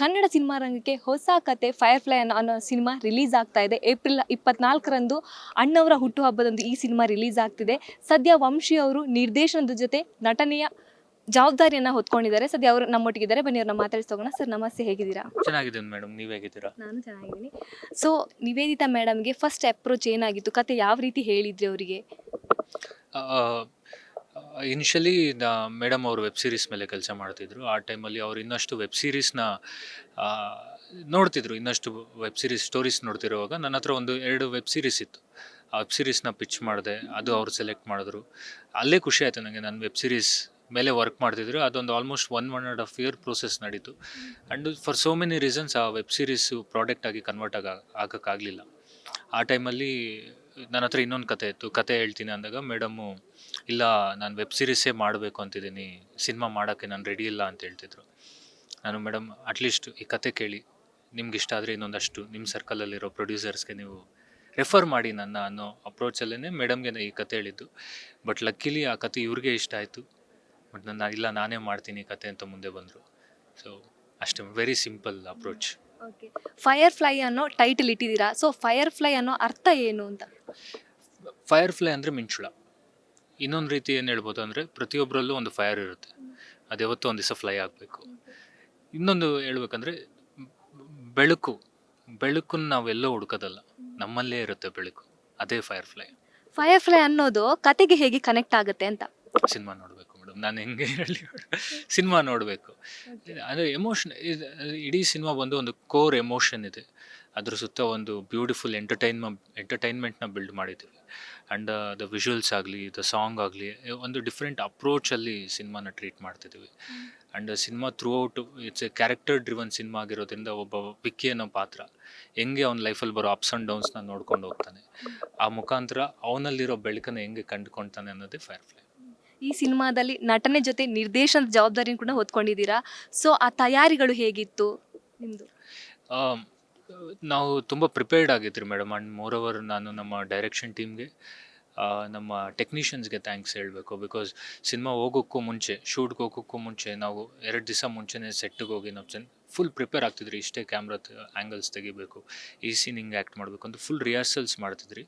Kannada cinema ರಂಗಕ್ಕೆ ಹೊಸ ಕತೆ ಫೈರ್‌ಫ್ಲೈ ಅನ್ನೋ ಸಿನಿಮಾ ರಿಲೀಸ್ ಆಗ್ತಾ ಇದೆ. ಏಪ್ರಿಲ್ 24ರಂದು ಅಣ್ಣವರ ಹುಟ್ಟುಹಬ್ಬದಂದು ಈ ಸಿನಿಮಾ ರಿಲೀಸ್ ಆಗ್ತಿದೆ. ಸದ್ಯ ವಂಶಿ ಅವರು ನಿರ್ದೇಶನದ ಜೊತೆ ನಟನೆಯ ಜವಾಬ್ದಾರಿಯನ್ನ ಹೊತ್ಕೊಂಡಿದ್ದಾರೆ. ಸದ್ಯ ಅವರು ನಮ್ಮೊಟ್ಟಿಗಿದ್ದಾರೆ. ಬನ್ನಿ ಅವ್ರನ್ನ ಮಾತಾಡಿಸೋಣ. ಸರ್ ನಮಸ್ತೆ, ಹೇಗಿದ್ದೀರಾ? ಚೆನ್ನಾಗಿದ್ದೀನಿ ಮೇಡಮ್, ನೀವು ಹೇಗಿದ್ದೀರಾ? ನಾನು ಚೆನ್ನಾಗಿದ್ದೀನಿ. ಸೊ ನಿವೇದಿತಾ ಮೇಡಮ್ಗೆ ಫಸ್ಟ್ ಅಪ್ರೋಚ್ ಏನಾಗಿತ್ತು? ಕತೆ ಯಾವ ರೀತಿ ಹೇಳಿದ್ರಿ ಅವರಿಗೆ? ಇನಿಷಿಯಲಿ ಮೇಡಮ್ ಅವರು ವೆಬ್ ಸೀರೀಸ್ ಮೇಲೆ ಕೆಲಸ ಮಾಡ್ತಿದ್ರು. ಆ ಟೈಮಲ್ಲಿ ಅವ್ರು ಇನ್ನಷ್ಟು ವೆಬ್ ಸೀರೀಸ್ನ ನೋಡ್ತಿದ್ರು, ಇನ್ನಷ್ಟು ವೆಬ್ ಸೀರೀಸ್ ಸ್ಟೋರೀಸ್ ನೋಡ್ತಿರುವಾಗ ನನ್ನ ಹತ್ರ ಒಂದು 2 ವೆಬ್ ಸೀರೀಸ್ ಇತ್ತು. ಆ ವೆಬ್ ಸೀರೀಸ್ನ ಪಿಚ್ ಮಾಡಿದೆ, ಅದು ಅವ್ರು ಸೆಲೆಕ್ಟ್ ಮಾಡಿದ್ರು. ಅಲ್ಲೇ ಖುಷಿ ಆಯಿತು ನನಗೆ. ನಾನು ವೆಬ್ ಸೀರೀಸ್ ಮೇಲೆ ವರ್ಕ್ ಮಾಡ್ತಿದ್ರು. ಅದೊಂದು ಆಲ್ಮೋಸ್ಟ್ 1.5 ಇಯರ್ ಪ್ರೋಸೆಸ್ ನಡೀತು. And for so many reasons ಆ ವೆಬ್ ಸೀರೀಸು ಪ್ರಾಡಕ್ಟ್ ಆಗಿ ಕನ್ವರ್ಟ್ ಆಗೋಕ್ಕಾಗಲಿಲ್ಲ. ಆ ಟೈಮಲ್ಲಿ ನನ್ನ ಹತ್ರ ಇನ್ನೊಂದು ಕತೆ ಇತ್ತು. ಕತೆ ಹೇಳ್ತೀನಿ ಅಂದಾಗ ಮೇಡಮ್ಮು, ಇಲ್ಲ ನಾನು ವೆಬ್ ಸೀರೀಸೇ ಮಾಡಬೇಕು ಅಂತಿದ್ದೀನಿ, ಸಿನಿಮಾ ಮಾಡೋಕ್ಕೆ ನಾನು ರೆಡಿ ಇಲ್ಲ ಅಂತ ಹೇಳ್ತಿದ್ರು. ನಾನು, ಮೇಡಮ್ ಅಟ್ಲೀಸ್ಟ್ ಈ ಕತೆ ಕೇಳಿ, ನಿಮ್ಗೆ ಇಷ್ಟ ಆದರೆ ಇನ್ನೊಂದಷ್ಟು ನಿಮ್ಮ ಸರ್ಕಲಲ್ಲಿರೋ ಪ್ರೊಡ್ಯೂಸರ್ಸ್ಗೆ ನೀವು ರೆಫರ್ ಮಾಡಿ ನನ್ನ ಅನ್ನೋ ಅಪ್ರೋಚಲ್ಲೇ ಮೇಡಮ್ಗೆ ಈ ಕತೆ ಹೇಳಿದ್ದು. ಬಟ್ ಲಕ್ಕಿಲಿ ಆ ಕತೆ ಇವ್ರಿಗೆ ಇಷ್ಟ ಆಯಿತು. ಬಟ್ ನಾನೇ ಮಾಡ್ತೀನಿ ಕತೆ ಅಂತ ಮುಂದೆ ಬಂದರು. ಸೊ ಅಷ್ಟೇ, ವೆರಿ ಸಿಂಪಲ್ ಅಪ್ರೋಚ್. ಓಕೆ, ಫೈರ್‌ಫ್ಲೈ ಅನ್ನೋ ಟೈಟಲ್ ಇಟ್ಟಿದ್ದೀರಾ. ಸೊ ಫೈರ್‌ಫ್ಲೈ ಅನ್ನೋ ಅರ್ಥ ಏನು ಅಂತ? ಫೈರ್‌ಫ್ಲೈ ಅಂದರೆ ಮಿಂಚುಳ. ಇನ್ನೊಂದು ರೀತಿ ಏನು ಹೇಳ್ಬೋದು ಅಂದರೆ, ಪ್ರತಿಯೊಬ್ಬರಲ್ಲೂ ಒಂದು ಫೈರ್ ಇರುತ್ತೆ, ಅದು ಯಾವತ್ತೂ ಒಂದು ದಿವಸ ಫ್ಲೈ ಆಗಬೇಕು. ಇನ್ನೊಂದು ಹೇಳ್ಬೇಕಂದ್ರೆ, ಬೆಳಕನ್ನು ನಾವೆಲ್ಲೋ ಹುಡ್ಕೋದಲ್ಲ, ನಮ್ಮಲ್ಲೇ ಇರುತ್ತೆ ಬೆಳಕು, ಅದೇ ಫೈರ್‌ಫ್ಲೈ. ಫೈರ್‌ಫ್ಲೈ ಅನ್ನೋದು ಕತೆಗೆ ಹೇಗೆ ಕನೆಕ್ಟ್ ಆಗುತ್ತೆ ಅಂತ? ಸಿನಿಮಾ ನೋಡಬೇಕು ಮೇಡಮ್, ನಾನು ಹೆಂಗೆ ಹೇಳಿ, ಸಿನಿಮಾ ನೋಡಬೇಕು. ಅಂದರೆ ಎಮೋಷನ್, ಇಡೀ ಸಿನಿಮಾ ಬಂದು ಒಂದು ಕೋರ್ ಎಮೋಷನ್ ಇದೆ. ಅದ್ರ ಸುತ್ತ ಒಂದು ಬ್ಯೂಟಿಫುಲ್ ಎಂಟರ್ಟೈನ್ಮೆಂಟ್ನ ಬಿಲ್ಡ್ ಮಾಡಿದ್ದೀವಿ. ಆ್ಯಂಡ್ ದ ವಿಜುವಲ್ಸ್ ಆಗಲಿ, ದ ಸಾಂಗ್ ಆಗಲಿ, ಒಂದು ಡಿಫ್ರೆಂಟ್ ಅಪ್ರೋಚಲ್ಲಿ ಸಿನಿಮಾನ ಟ್ರೀಟ್ ಮಾಡ್ತಿದ್ದೀವಿ. And cinema through out it's A character driven cinema ಆಗಿರೋದ್ರಿಂದ, ಒಬ್ಬ ವಿಕ್ಕಿ ಅನ್ನೋ ಪಾತ್ರ ಹೆಂಗೆ ಅವ್ನ ಲೈಫಲ್ಲಿ ಬರೋ ಅಪ್ಸ್ ಆ್ಯಂಡ್ ಡೌನ್ಸ್ನ ನೋಡ್ಕೊಂಡು ಹೋಗ್ತಾನೆ, ಆ ಮುಖಾಂತರ ಅವನಲ್ಲಿರೋ ಬೆಳಕನ್ನು ಹೆಂಗೆ ಕಂಡುಕೊಳ್ತಾನೆ ಅನ್ನೋದೇ ಫೈರ್‌ಫ್ಲೈ. ಈ ಸಿನಿಮಾದಲ್ಲಿ ನಟನೆ ಜೊತೆ ನಿರ್ದೇಶನದ ಜವಾಬ್ದಾರಿನ ಕೂಡ ಹೊತ್ಕೊಂಡಿದ್ದೀರಾ. ಸೊ ಆ ತಯಾರಿಗಳು ಹೇಗಿತ್ತು ನಿಮ್ಮದು? ನಾವು ತುಂಬ ಪ್ರಿಪೇರ್ಡ್ ಆಗಿದ್ರಿ ಮೇಡಮ್. ಆ್ಯಂಡ್ ಮೋರ್ ಓವರ್ ನಾನು ನಮ್ಮ ಡೈರೆಕ್ಷನ್ ಟೀಮ್ಗೆ, ನಮ್ಮ ಟೆಕ್ನಿಷಿಯನ್ಸ್ಗೆ ಥ್ಯಾಂಕ್ಸ್ ಹೇಳಬೇಕು. ಬಿಕಾಸ್ ಸಿನಿಮಾ ಹೋಗೋಕ್ಕೂ ಮುಂಚೆ, ಶೂಟ್ಗೆ ಹೋಗೋಕ್ಕೂ ಮುಂಚೆ ನಾವು 2 ದಿವಸ ಮುಂಚೆನೇ ಸೆಟ್ಟಿಗೆ ಹೋಗಿ ನಾವು ಫುಲ್ ಪ್ರಿಪೇರ್ ಆಗ್ತಿದ್ರಿ. ಇಷ್ಟೇ ಕ್ಯಾಮ್ರಾ ಆ್ಯಂಗಲ್ಸ್ ತೆಗಿಬೇಕು, ಈ ಸೀನ್ ಹಿಂಗೆ ಆ್ಯಕ್ಟ್ ಮಾಡಬೇಕು ಅಂತ ಫುಲ್ ರಿಹರ್ಸಲ್ಸ್ ಮಾಡ್ತಿದ್ರಿ.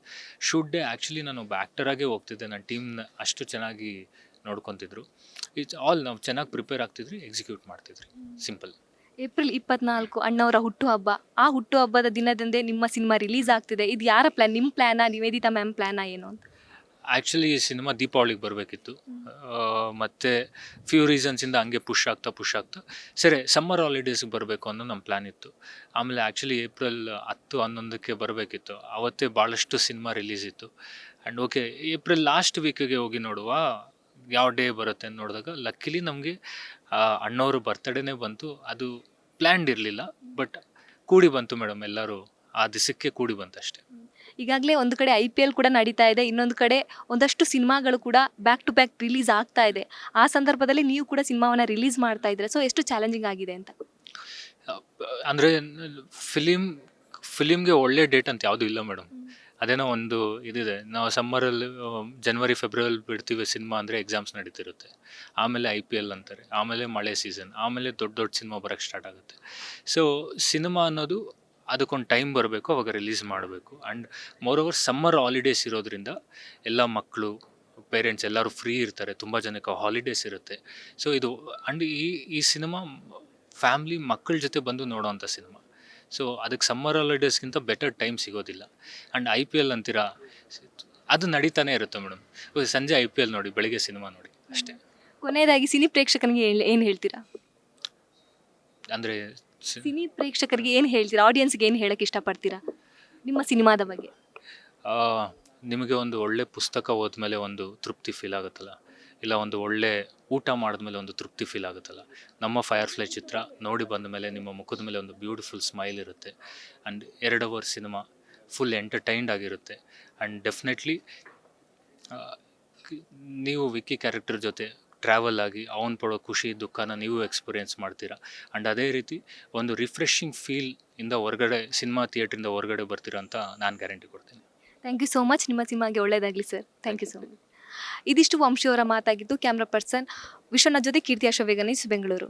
ಶೂಟ್ ಡೇ ಆ್ಯಕ್ಚುಲಿ ನಾನು ಒಬ್ಬ ಆ್ಯಕ್ಟರಾಗೇ ಹೋಗ್ತಿದ್ದೆ, ನನ್ನ ಟೀಮ್ನ ಅಷ್ಟು ಚೆನ್ನಾಗಿ ನೋಡ್ಕೊತಿದ್ರು. ಇಟ್ಸ್ ಆಲ್, ನಾವು ಚೆನ್ನಾಗಿ ಪ್ರಿಪೇರ್ ಆಗ್ತಿದ್ರಿ, ಎಕ್ಸಿಕ್ಯೂಟ್ ಮಾಡ್ತಿದ್ರಿ. ಸಿಂಪಲ್. ಏಪ್ರಿಲ್ 24 ಅಣ್ಣವರ ಹುಟ್ಟುಹಬ್ಬ. ಆ ಹುಟ್ಟುಹಬ್ಬದ ದಿನದಂದೇ ನಿಮ್ಮ ಸಿನಿಮಾ ರಿಲೀಸ್ ಆಗ್ತಿದೆ. ಇದು ಯಾರ ಪ್ಲ್ಯಾನ್? ನಿಮ್ಮ ಪ್ಲ್ಯಾನಾ, ನಿವೇದಿತಾ ಮ್ಯಾಮ್ ಪ್ಲ್ಯಾನಾ ಏನು ಅಂತ? ಆ್ಯಕ್ಚುಲಿ ಈ ಸಿನಿಮಾ ದೀಪಾವಳಿಗೆ ಬರಬೇಕಿತ್ತು. ಮತ್ತು ಫ್ಯೂ ರೀಸನ್ಸಿಂದ ಹಂಗೆ ಪುಷ್ ಆಗ್ತಾ ಸರಿ ಸಮ್ಮರ್ ಹಾಲಿಡೇಸ್ಗೆ ಬರಬೇಕು ಅನ್ನೋ ನಮ್ಮ ಪ್ಲ್ಯಾನ್ ಇತ್ತು. ಆಮೇಲೆ ಆ್ಯಕ್ಚುಲಿ ಏಪ್ರಿಲ್ 10, 11ಕ್ಕೆ ಬರಬೇಕಿತ್ತು. ಆವತ್ತೇ ಭಾಳಷ್ಟು ಸಿನಿಮಾ ರಿಲೀಸ್ ಇತ್ತು. ಆ್ಯಂಡ್ ಓಕೆ, ಏಪ್ರಿಲ್ ಲಾಸ್ಟ್ ವೀಕಿಗೆ ಹೋಗಿ ನೋಡುವ ಯಾವ ಡೇ ಬರುತ್ತೆ ಅಂತ ನೋಡಿದಾಗ, ಲಕ್ಕಿಲಿ ನಮಗೆ ಅಣ್ಣವ್ರ ಬರ್ತಡೇನೇ ಬಂತು. ಅದು ಪ್ಲ್ಯಾನ್ಡ್ ಇರಲಿಲ್ಲ, ಬಟ್ ಕೂಡಿ ಬಂತು ಮೇಡಮ್. ಎಲ್ಲರೂ ಆ ದಿವಸಕ್ಕೆ ಕೂಡಿ ಬಂತು ಅಷ್ಟೇ. ಈಗಾಗಲೇ ಒಂದು ಕಡೆ IPL ಕೂಡ ನಡೀತಾ ಇದೆ, ಇನ್ನೊಂದು ಕಡೆ ಒಂದಷ್ಟು ಸಿನಿಮಾಗಳು ಕೂಡ ಬ್ಯಾಕ್ ಟು ಬ್ಯಾಕ್ ರಿಲೀಸ್ ಆಗ್ತಾ ಇದೆ. ಆ ಸಂದರ್ಭದಲ್ಲಿ ನೀವು ಕೂಡ ಸಿನಿಮಾವನ್ನು ರಿಲೀಸ್ ಮಾಡ್ತಾ ಇದ್ರೆ, ಸೊ ಎಷ್ಟು ಚಾಲೆಂಜಿಂಗ್ ಆಗಿದೆ ಅಂತ? ಅಂದರೆ ಫಿಲಿಮ್ಗೆ ಒಳ್ಳೆ ಡೇಟ್ ಅಂತ ಯಾವುದೂ ಇಲ್ಲ ಮೇಡಮ್. ಅದೇನೋ ಒಂದು ಇದಿದೆ, ನಾವು ಸಮ್ಮರಲ್ಲಿ ಜನವರಿ ಫೆಬ್ರವರಿ ಬಿಡ್ತೀವಿ ಸಿನಿಮಾ ಅಂದರೆ ಎಕ್ಸಾಮ್ಸ್ ನಡೀತಿರುತ್ತೆ. ಆಮೇಲೆ IPL ಅಂತಾರೆ, ಆಮೇಲೆ ಮಳೆ ಸೀಸನ್, ಆಮೇಲೆ ದೊಡ್ಡ ಸಿನಿಮಾ ಬರೋಕ್ಕೆ ಸ್ಟಾರ್ಟ್ ಆಗುತ್ತೆ. ಸೊ ಸಿನಿಮಾ ಅನ್ನೋದು ಅದಕ್ಕೊಂದು ಟೈಮ್ ಬರಬೇಕು, ಅವಾಗ ರಿಲೀಸ್ ಮಾಡಬೇಕು. And more over summer holidays ಇರೋದ್ರಿಂದ ಎಲ್ಲ ಮಕ್ಕಳು, ಪೇರೆಂಟ್ಸ್ ಎಲ್ಲರೂ ಫ್ರೀ ಇರ್ತಾರೆ, ತುಂಬ ಜನಕ್ಕೆ ಹಾಲಿಡೇಸ್ ಇರುತ್ತೆ. ಸೊ ಇದು ಆ್ಯಂಡ್ ಈ ಸಿನಿಮಾ ಫ್ಯಾಮ್ಲಿ ಮಕ್ಕಳ ಜೊತೆ ಬಂದು ನೋಡೋವಂಥ ಸಿನಿಮಾ. ಸೊ ಅದಕ್ಕೆ ಸಮ್ಮರ್ ಹಾಲಿಡೇಸ್ಗಿಂತ ಬೆಟರ್ ಟೈಮ್ ಸಿಗೋದಿಲ್ಲ. ಆ್ಯಂಡ್ IPL ಅಂತೀರಾ, ಅದು ನಡೀತಾನೆ ಇರುತ್ತೆ ಮೇಡಮ್. ಸಂಜೆ IPL ನೋಡಿ, ಬೆಳಿಗ್ಗೆ ಸಿನಿಮಾ ನೋಡಿ, ಅಷ್ಟೇ. ಕೊನೆಯದಾಗಿ ಸಿನಿ ಪ್ರೇಕ್ಷಕನಿಗೆ ಏನು ಹೇಳ್ತೀರಾ? ಅಂದರೆ ಸಿನಿ ಪ್ರೇಕ್ಷಕರಿಗೆ ಏನು ಹೇಳ್ತೀರಾ? ಆಡಿಯನ್ಸ್ಗೆ ಏನು ಹೇಳಕ್ಕೆ ಇಷ್ಟಪಡ್ತೀರಾ ನಿಮ್ಮ ಸಿನಿಮಾದ ಬಗ್ಗೆ? ನಿಮಗೆ ಒಂದು ಒಳ್ಳೆ ಪುಸ್ತಕ ಓದ್ಮೇಲೆ ಒಂದು ತೃಪ್ತಿ ಫೀಲ್ ಆಗುತ್ತಲ್ಲ, ಇಲ್ಲ ಒಂದು ಒಳ್ಳೆ ಊಟ ಮಾಡಿದ್ಮೇಲೆ ಒಂದು ತೃಪ್ತಿ ಫೀಲ್ ಆಗುತ್ತಲ್ಲ, ನಮ್ಮ ಫೈರ್‌ಫ್ಲೈ ಚಿತ್ರ ನೋಡಿ ಬಂದ ಮೇಲೆ ನಿಮ್ಮ ಮುಖದ ಮೇಲೆ ಒಂದು ಬ್ಯೂಟಿಫುಲ್ ಸ್ಮೈಲ್ ಇರುತ್ತೆ. And 2 hour cinema full entertained ಆಗಿರುತ್ತೆ. ಆ್ಯಂಡ್ ಡೆಫಿನೆಟ್ಲಿ ನೀವು ವಿಕ್ಕಿ ಕ್ಯಾರೆಕ್ಟರ್ ಜೊತೆ ಟ್ರಾವೆಲ್ ಆಗಿ ಅವ್ನು ಪಡೋ ಖುಷಿ ದುಃಖನ ನೀವು ಎಕ್ಸ್ಪೀರಿಯೆನ್ಸ್ ಮಾಡ್ತೀರಾ. ಆ್ಯಂಡ್ ಅದೇ ರೀತಿ ಒಂದು ರಿಫ್ರೆಶಿಂಗ್ ಫೀಲ್ ಇಂದ ಹೊರಗಡೆ, ಸಿನಿಮಾ ಥಿಯೇಟ್ರಿಂದ ಹೊರಗಡೆ ಬರ್ತೀರಾ ಅಂತ ನಾನು ಗ್ಯಾರಂಟಿ ಕೊಡ್ತೀನಿ. Thank you so much. ನಿಮ್ಮ ಸಿನಿಮಾಗೆ ಒಳ್ಳೆಯದಾಗಲಿ sir. Thank you so much. ಇದಿಷ್ಟು ವಂಶಿ ಅವರ ಮಾತಾಗಿದ್ದು. ಕ್ಯಾಮ್ರಾ ಪರ್ಸನ್ ವಿಶ್ವನಾಥ್ ಜೊತೆ ಕೀರ್ತಿ ಅಶೋಕ್, ಬೆಂಗಳೂರು.